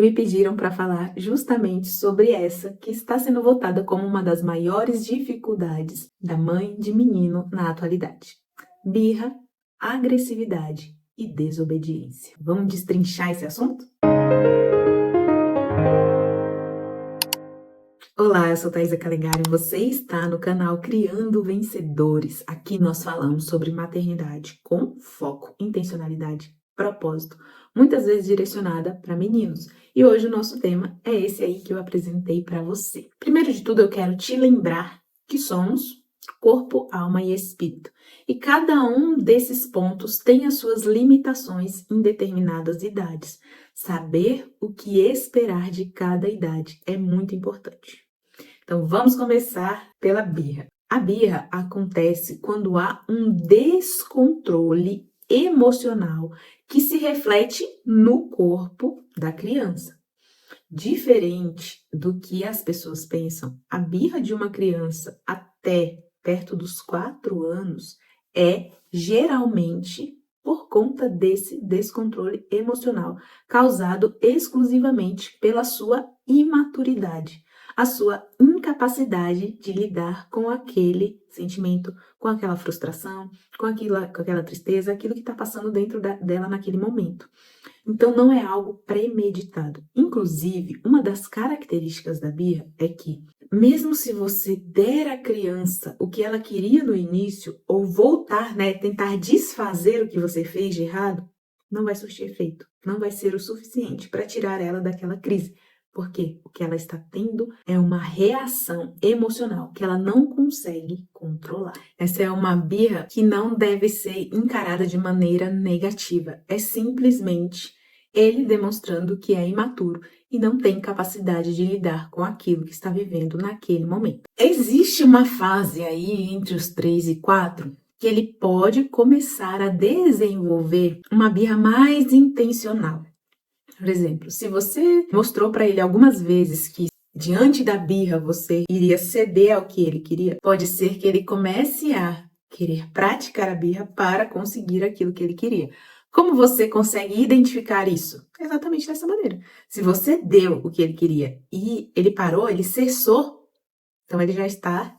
que me pediram para falar justamente sobre essa que está sendo votada como uma das maiores dificuldades da mãe de menino na atualidade: birra, agressividade e desobediência. Vamos destrinchar esse assunto? Olá, eu sou Thaisa Calegari e você está no canal Criando Vencedores. Aqui nós falamos sobre maternidade com foco, intencionalidade, propósito, muitas vezes direcionada para meninos. E hoje o nosso tema é esse aí que eu apresentei para você. Primeiro de tudo, eu quero te lembrar que somos corpo, alma e espírito. E cada um desses pontos tem as suas limitações em determinadas idades. Saber o que esperar de cada idade é muito importante. Então, vamos começar pela birra. A birra acontece quando há um descontrole emocional que se reflete no corpo da criança. Diferente do que as pessoas pensam, a birra de uma criança até perto dos 4 anos é geralmente por conta desse descontrole emocional causado exclusivamente pela sua imaturidade, a sua incapacidade de lidar com aquele sentimento, com aquela frustração, com aquela tristeza, aquilo que está passando dentro dela naquele momento. Então, não é algo premeditado. Inclusive, uma das características da birra é que, mesmo se você der à criança o que ela queria no início, ou voltar, tentar desfazer o que você fez de errado, não vai surtir efeito. Não vai ser o suficiente para tirar ela daquela crise. Porque o que ela está tendo é uma reação emocional que ela não consegue controlar. Essa é uma birra que não deve ser encarada de maneira negativa. É simplesmente ele demonstrando que é imaturo e não tem capacidade de lidar com aquilo que está vivendo naquele momento. Existe uma fase aí entre os 3 e 4 que ele pode começar a desenvolver uma birra mais intencional. Por exemplo, se você mostrou para ele algumas vezes que diante da birra você iria ceder ao que ele queria, pode ser que ele comece a querer praticar a birra para conseguir aquilo que ele queria. Como você consegue identificar isso? Exatamente dessa maneira. Se você deu o que ele queria e ele parou, ele cessou, então ele já está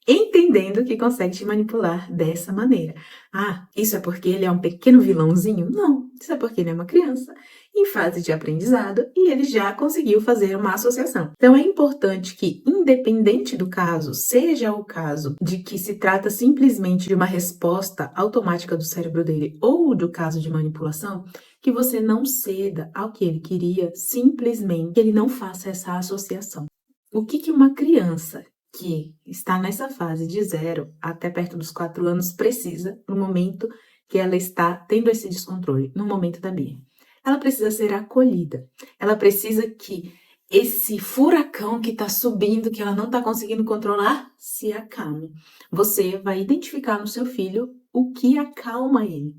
entendendo que consegue te manipular dessa maneira. Ah, isso é porque ele é um pequeno vilãozinho? Não, isso é porque ele é uma criança em fase de aprendizado e ele já conseguiu fazer uma associação. Então é importante que, independente do caso, seja o caso de que se trata simplesmente de uma resposta automática do cérebro dele ou do caso de manipulação, que você não ceda ao que ele queria, simplesmente que ele não faça essa associação. O que uma criança que está nessa fase de 0 até perto dos 4 anos precisa no momento que ela está tendo esse descontrole, no momento da birra? Ela precisa ser acolhida. Ela precisa que esse furacão que está subindo, que ela não está conseguindo controlar, se acalme. Você vai identificar no seu filho o que acalma ele.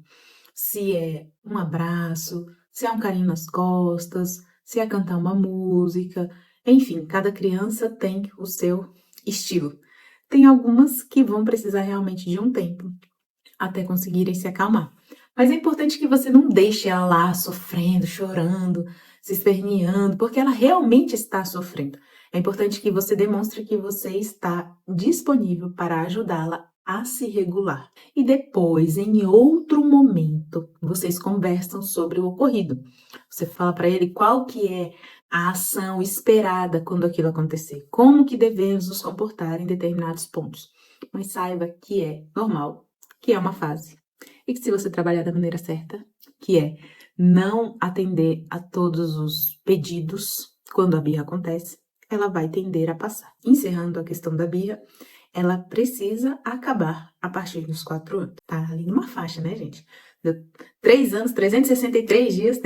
Se é um abraço, se é um carinho nas costas, se é cantar uma música. Enfim, cada criança tem o seu estilo. Tem algumas que vão precisar realmente de um tempo até conseguirem se acalmar. Mas é importante que você não deixe ela lá sofrendo, chorando, se esperneando, porque ela realmente está sofrendo. É importante que você demonstre que você está disponível para ajudá-la a se regular. E depois, em outro momento, vocês conversam sobre o ocorrido. Você fala para ele qual que é a ação esperada quando aquilo acontecer, como que devemos nos comportar em determinados pontos. Mas saiba que é normal, que é uma fase. E que se você trabalhar da maneira certa, que é não atender a todos os pedidos quando a birra acontece, ela vai tender a passar. Encerrando a questão da birra, ela precisa acabar a partir dos 4 anos. Tá ali numa faixa, né, gente? 3 anos, 363 dias,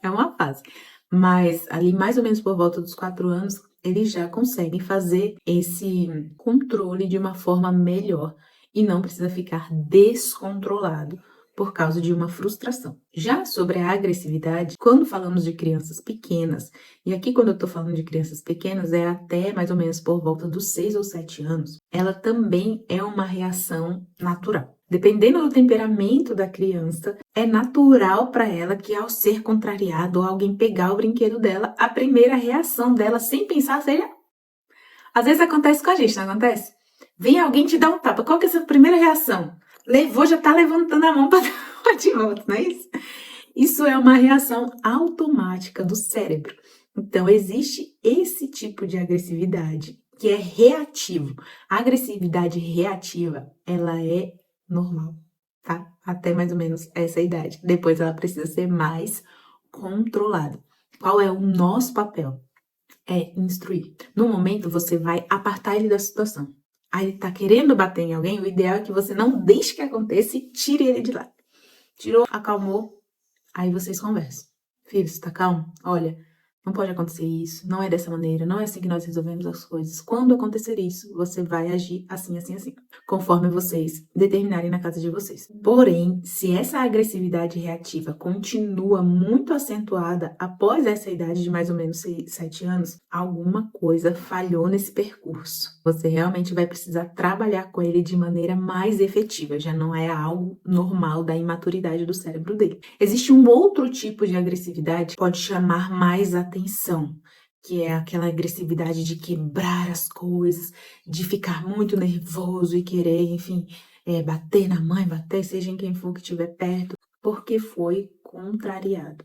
é uma fase. Mas ali mais ou menos por volta dos 4 anos, eles já conseguem fazer esse controle de uma forma melhor e não precisa ficar descontrolado por causa de uma frustração. Já sobre a agressividade, quando falamos de crianças pequenas, e aqui quando eu tô falando de crianças pequenas é até mais ou menos por volta dos 6 ou 7 anos, ela também é uma reação natural. Dependendo do temperamento da criança, é natural para ela que ao ser contrariado ou alguém pegar o brinquedo dela, a primeira reação dela, sem pensar, seja... Às vezes acontece com a gente, não acontece? Vem alguém te dar um tapa, qual que é a sua primeira reação? Levou, já tá levantando a mão para dar de volta, não é isso? Isso é uma reação automática do cérebro. Então, existe esse tipo de agressividade que é reativo. A agressividade reativa, ela é normal, tá? Até mais ou menos essa idade. Depois ela precisa ser mais controlada. Qual é o nosso papel? É instruir. No momento, você vai apartar ele da situação. Aí ele tá querendo bater em alguém, o ideal é que você não deixe que aconteça e tire ele de lá. Tirou, acalmou, aí vocês conversam. Filho, você tá calmo? Olha, não pode acontecer isso, não é dessa maneira, não é assim que nós resolvemos as coisas. Quando acontecer isso, você vai agir assim, assim, assim, conforme vocês determinarem na casa de vocês. Porém, se essa agressividade reativa continua muito acentuada após essa idade de mais ou menos 7 anos, alguma coisa falhou nesse percurso. Você realmente vai precisar trabalhar com ele de maneira mais efetiva, já não é algo normal da imaturidade do cérebro dele. Existe um outro tipo de agressividade que pode chamar mais atenção, que é aquela agressividade de quebrar as coisas, de ficar muito nervoso e querer, enfim, bater na mãe, bater seja em quem for que estiver perto, porque foi contrariado.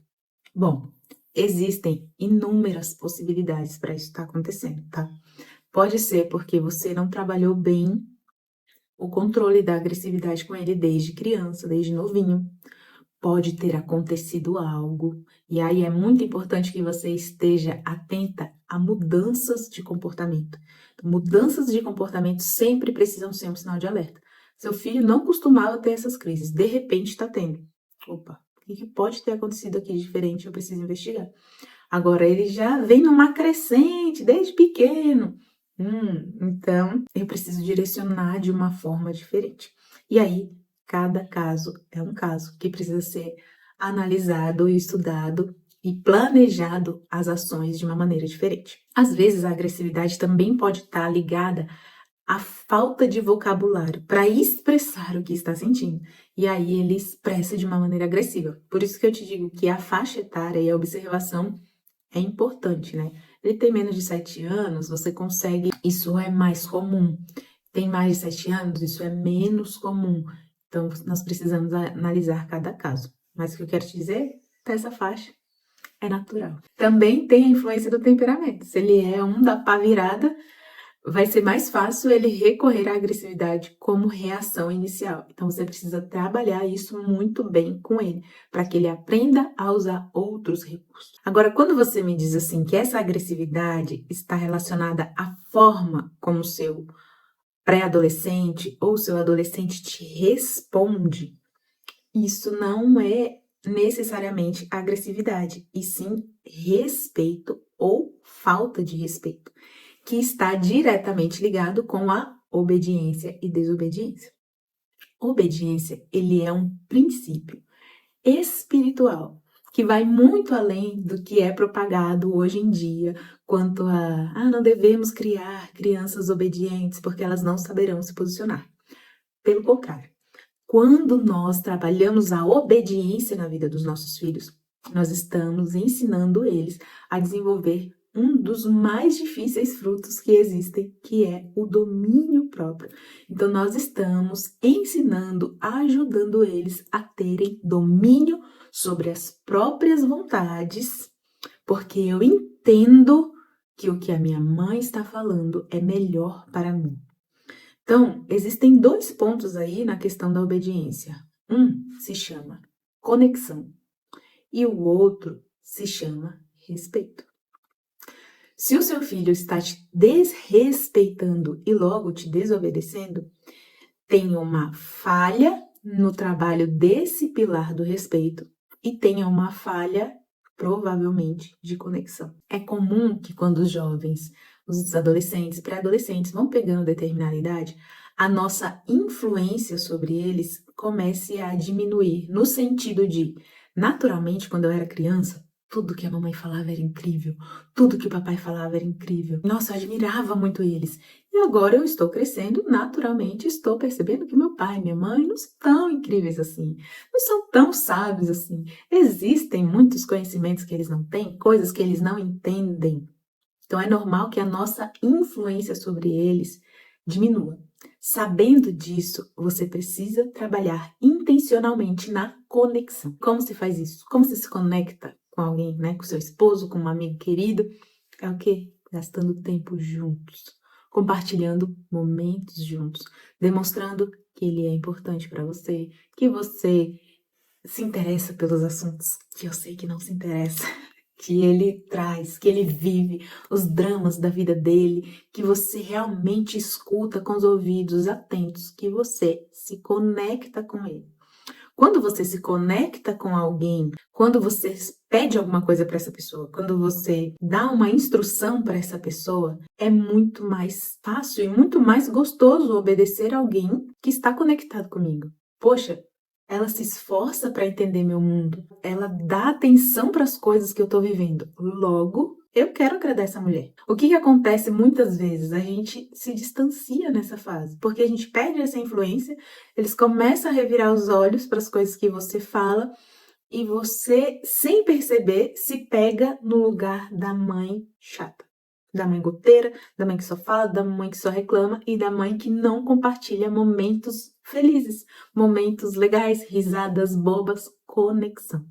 Bom, existem inúmeras possibilidades para isso estar acontecendo, tá? Pode ser porque você não trabalhou bem o controle da agressividade com ele desde criança, desde novinho. Pode ter acontecido algo, e aí é muito importante que você esteja atenta a mudanças de comportamento. Mudanças de comportamento sempre precisam ser um sinal de alerta. Seu filho não costumava ter essas crises, de repente está tendo. Opa, o que pode ter acontecido aqui de diferente? Eu preciso investigar. Agora, ele já vem numa crescente desde pequeno. Então, eu preciso direcionar de uma forma diferente. E aí, cada caso é um caso que precisa ser analisado e estudado e planejado as ações de uma maneira diferente. Às vezes, a agressividade também pode estar ligada à falta de vocabulário para expressar o que está sentindo. E aí, ele expressa de uma maneira agressiva. Por isso que eu te digo que a faixa etária e a observação é importante, né? Ele tem menos de 7 anos, você consegue... Isso é mais comum. Tem mais de 7 anos, isso é menos comum. Então, nós precisamos analisar cada caso. Mas o que eu quero te dizer, essa faixa é natural. Também tem a influência do temperamento. Se ele é um da pá virada, vai ser mais fácil ele recorrer à agressividade como reação inicial. Então, você precisa trabalhar isso muito bem com ele, para que ele aprenda a usar outros recursos. Agora, quando você me diz assim, que essa agressividade está relacionada à forma como o seu pré-adolescente ou seu adolescente te responde, isso não é necessariamente agressividade, e sim respeito ou falta de respeito, que está diretamente ligado com a obediência e desobediência. Obediência, ele é um princípio espiritual que vai muito além do que é propagado hoje em dia quanto a não devemos criar crianças obedientes porque elas não saberão se posicionar. Pelo contrário, quando nós trabalhamos a obediência na vida dos nossos filhos, nós estamos ensinando eles a desenvolver um dos mais difíceis frutos que existem, que é o domínio próprio. Então, nós estamos ensinando, ajudando eles a terem domínio sobre as próprias vontades, porque eu entendo que o que a minha mãe está falando é melhor para mim. Então, existem 2 pontos aí na questão da obediência. Um se chama conexão e o outro se chama respeito. Se o seu filho está te desrespeitando e logo te desobedecendo, tem uma falha no trabalho desse pilar do respeito e tem uma falha, provavelmente, de conexão. É comum que quando os jovens, os adolescentes, pré-adolescentes vão pegando determinada idade, a nossa influência sobre eles comece a diminuir, no sentido de, naturalmente, quando eu era criança, Tudo que a mamãe falava era incrível. Tudo que o papai falava era incrível. Nossa, eu admirava muito eles. E agora eu estou crescendo, naturalmente estou percebendo que meu pai e minha mãe não são tão incríveis assim. Não são tão sábios assim. Existem muitos conhecimentos que eles não têm, coisas que eles não entendem. Então é normal que a nossa influência sobre eles diminua. Sabendo disso, você precisa trabalhar intencionalmente na conexão. Como se faz isso? Como você se conecta com alguém, né? Com seu esposo, com um amigo querido? É o quê? Gastando tempo juntos, compartilhando momentos juntos, demonstrando que ele é importante para você, que você se interessa pelos assuntos que eu sei que não se interessa, que ele traz, que ele vive, os dramas da vida dele, que você realmente escuta com os ouvidos atentos, que você se conecta com ele. Quando você se conecta com alguém, quando você pede alguma coisa para essa pessoa, quando você dá uma instrução para essa pessoa, é muito mais fácil e muito mais gostoso obedecer alguém que está conectado comigo. Poxa, ela se esforça para entender meu mundo, ela dá atenção para as coisas que eu estou vivendo. Logo, eu quero agradar essa mulher. O que acontece muitas vezes? A gente se distancia nessa fase, porque a gente perde essa influência, eles começam a revirar os olhos para as coisas que você fala e você, sem perceber, se pega no lugar da mãe chata. Da mãe goteira, da mãe que só fala, da mãe que só reclama e da mãe que não compartilha momentos felizes, momentos legais, risadas bobas, conexão.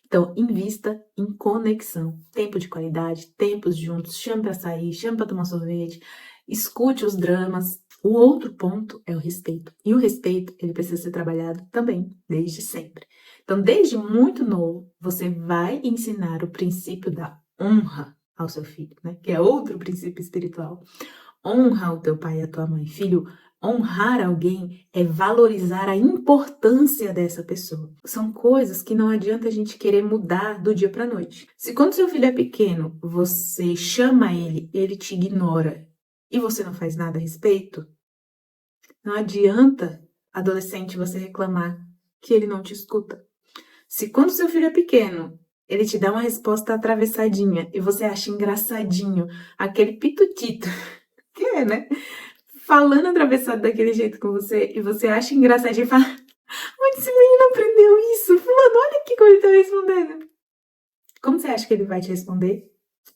Então, invista em conexão, tempo de qualidade, tempos juntos, chame para sair, chame para tomar sorvete, escute os dramas. O outro ponto é o respeito. E o respeito, ele precisa ser trabalhado também, desde sempre. Então, desde muito novo, você vai ensinar o princípio da honra ao seu filho, né? Que é outro princípio espiritual. Honra o teu pai e a tua mãe. Filho, honrar alguém é valorizar a importância dessa pessoa. São coisas que não adianta a gente querer mudar do dia para a noite. Se quando seu filho é pequeno, você chama ele te ignora e você não faz nada a respeito, não adianta, adolescente, você reclamar que ele não te escuta. Se quando seu filho é pequeno, ele te dá uma resposta atravessadinha e você acha engraçadinho aquele pitutito, que é, né? Falando atravessado daquele jeito com você e você acha engraçadinho e fala: onde esse menino aprendeu isso? Fulano, olha aqui como ele tá respondendo. Como você acha que ele vai te responder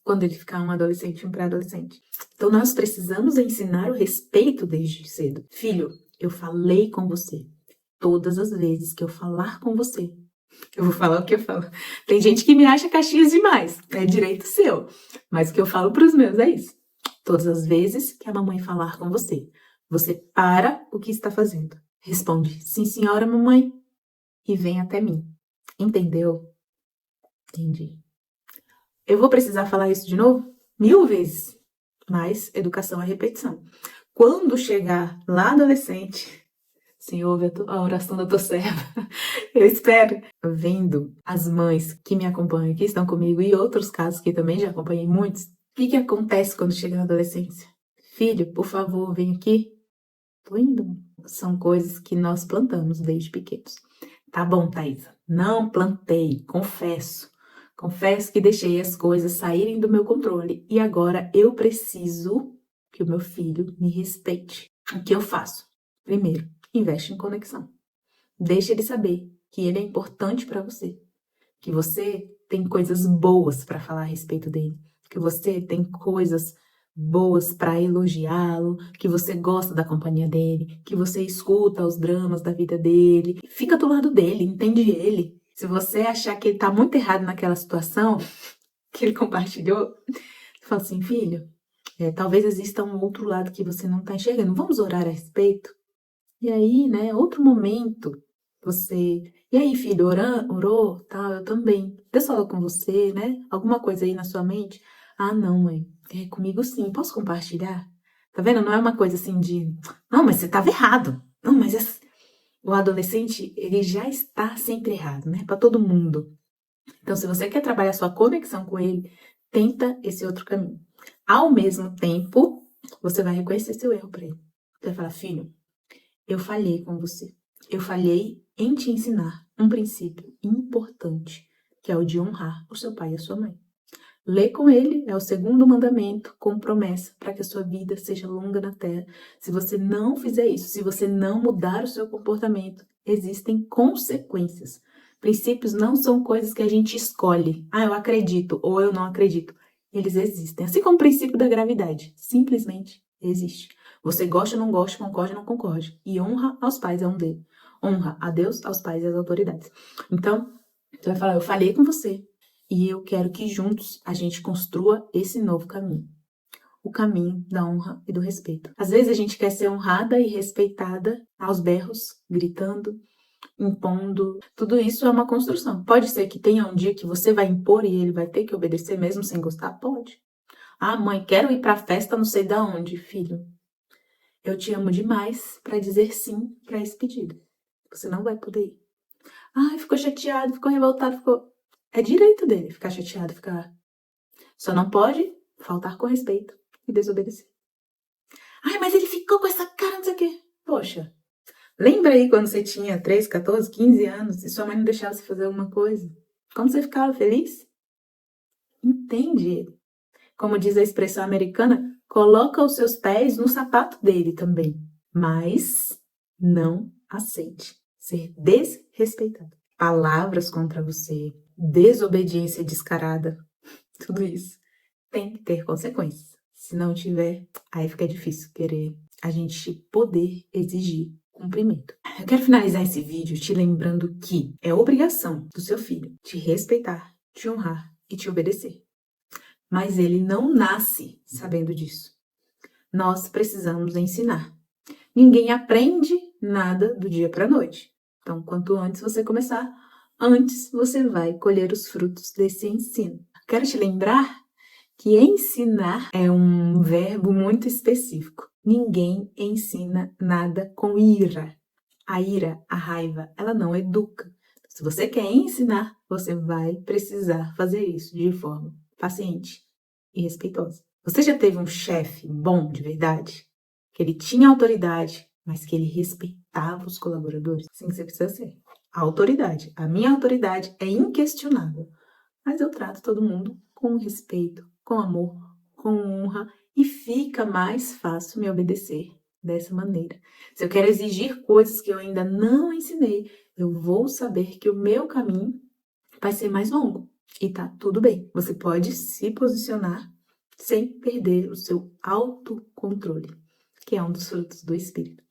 quando ele ficar um adolescente, um pré-adolescente? Então nós precisamos ensinar o respeito desde cedo. Filho, eu falei com você. Todas as vezes que eu falar com você, eu vou falar o que eu falo. Tem gente que me acha caxias demais, é direito seu. Mas o que eu falo pros meus é isso. Todas as vezes que a mamãe falar com você, você para o que está fazendo. Responde: sim, senhora, mamãe, e vem até mim. Entendeu? Entendi. Eu vou precisar falar isso de novo? 1000 vezes. Mas educação é repetição. Quando chegar lá adolescente, Senhor, ouve a oração da tua serva. Eu espero. Vendo as mães que me acompanham, que estão comigo, e outros casos que também já acompanhei muitos, o que acontece quando chega na adolescência? Filho, por favor, vem aqui. Tô indo. São coisas que nós plantamos desde pequenos. Tá bom, Thaisa. Não plantei, confesso. Confesso que deixei as coisas saírem do meu controle e agora eu preciso que o meu filho me respeite. O que eu faço? Primeiro, investe em conexão. Deixa ele saber que ele é importante para você, que você tem coisas boas para falar a respeito dele, que você tem coisas boas para elogiá-lo, que você gosta da companhia dele, que você escuta os dramas da vida dele, fica do lado dele, entende ele. Se você achar que ele tá muito errado naquela situação que ele compartilhou, fala assim: filho, talvez exista um outro lado que você não tá enxergando, vamos orar a respeito? E aí, né, outro momento, você... E aí, filho, orou? Tá, eu também. Deus falou com você, né? Alguma coisa aí na sua mente? Ah, não, mãe. É comigo sim. Posso compartilhar? Tá vendo? Não é uma coisa assim de... Não, mas você tava errado. Não, mas o adolescente, ele já está sempre errado, né? Pra todo mundo. Então, se você quer trabalhar sua conexão com ele, tenta esse outro caminho. Ao mesmo tempo, você vai reconhecer seu erro pra ele. Você vai falar: filho, eu falhei com você. Eu falhei em te ensinar um princípio importante que é o de honrar o seu pai e a sua mãe. Ler com ele é o segundo mandamento com promessa para que a sua vida seja longa na terra. Se você não fizer isso, se você não mudar o seu comportamento, existem consequências. Princípios não são coisas que a gente escolhe. Ah, eu acredito ou eu não acredito. Eles existem. Assim como o princípio da gravidade. Simplesmente existe. Você gosta ou não gosta, concorde ou não concorde. E honra aos pais é um deles. Honra a Deus, aos pais e às autoridades. Então, você vai falar, eu falei com você. E eu quero que juntos a gente construa esse novo caminho. O caminho da honra e do respeito. Às vezes a gente quer ser honrada e respeitada aos berros, gritando, impondo. Tudo isso é uma construção. Pode ser que tenha um dia que você vai impor e ele vai ter que obedecer mesmo sem gostar? Pode. Ah, mãe, quero ir pra festa não sei da onde, filho. Eu te amo demais para dizer sim para esse pedido. Você não vai poder ir. Ai, ficou chateado, ficou revoltado, ficou... É direito dele ficar chateado, ficar... Só não pode faltar com respeito e desobedecer. Ai, mas ele ficou com essa cara, não sei o quê. Poxa, lembra aí quando você tinha 13, 14, 15 anos e sua mãe não deixava você fazer alguma coisa? Como você ficava feliz? Entende ele. Como diz a expressão americana, coloca os seus pés no sapato dele também. Mas não aceite ser desrespeitado. Palavras contra você, desobediência descarada, tudo isso tem que ter consequências. Se não tiver, aí fica difícil querer a gente poder exigir cumprimento. Eu quero finalizar esse vídeo te lembrando que é obrigação do seu filho te respeitar, te honrar e te obedecer. Mas ele não nasce sabendo disso. Nós precisamos ensinar. Ninguém aprende nada do dia para a noite. Então, quanto antes você começar, antes você vai colher os frutos desse ensino. Quero te lembrar que ensinar é um verbo muito específico. Ninguém ensina nada com ira. A ira, a raiva, ela não educa. Se você quer ensinar, você vai precisar fazer isso de forma paciente e respeitosa. Você já teve um chefe bom de verdade? Que ele tinha autoridade, mas que ele respeitava os colaboradores? Assim que você precisa ser. A autoridade. A minha autoridade é inquestionável. Mas eu trato todo mundo com respeito, com amor, com honra e fica mais fácil me obedecer dessa maneira. Se eu quero exigir coisas que eu ainda não ensinei, eu vou saber que o meu caminho vai ser mais longo. E tá tudo bem. Você pode se posicionar sem perder o seu autocontrole, que é um dos frutos do Espírito.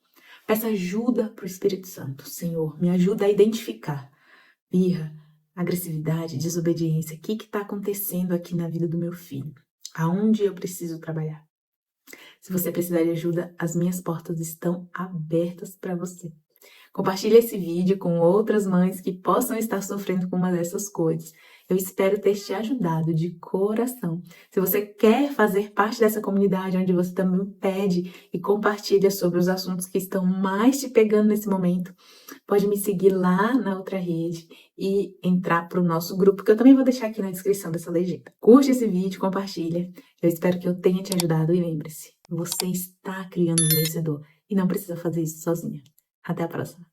Peça ajuda para o Espírito Santo. Senhor, me ajuda a identificar birra, agressividade, desobediência. O que está acontecendo aqui na vida do meu filho? Aonde eu preciso trabalhar? Se você precisar de ajuda, as minhas portas estão abertas para você. Compartilhe esse vídeo com outras mães que possam estar sofrendo com uma dessas coisas. Eu espero ter te ajudado de coração. Se você quer fazer parte dessa comunidade onde você também pede e compartilha sobre os assuntos que estão mais te pegando nesse momento, pode me seguir lá na outra rede e entrar para o nosso grupo, que eu também vou deixar aqui na descrição dessa legenda. Curte esse vídeo, compartilha. Eu espero que eu tenha te ajudado e lembre-se, você está criando um vencedor e não precisa fazer isso sozinha. Até a próxima.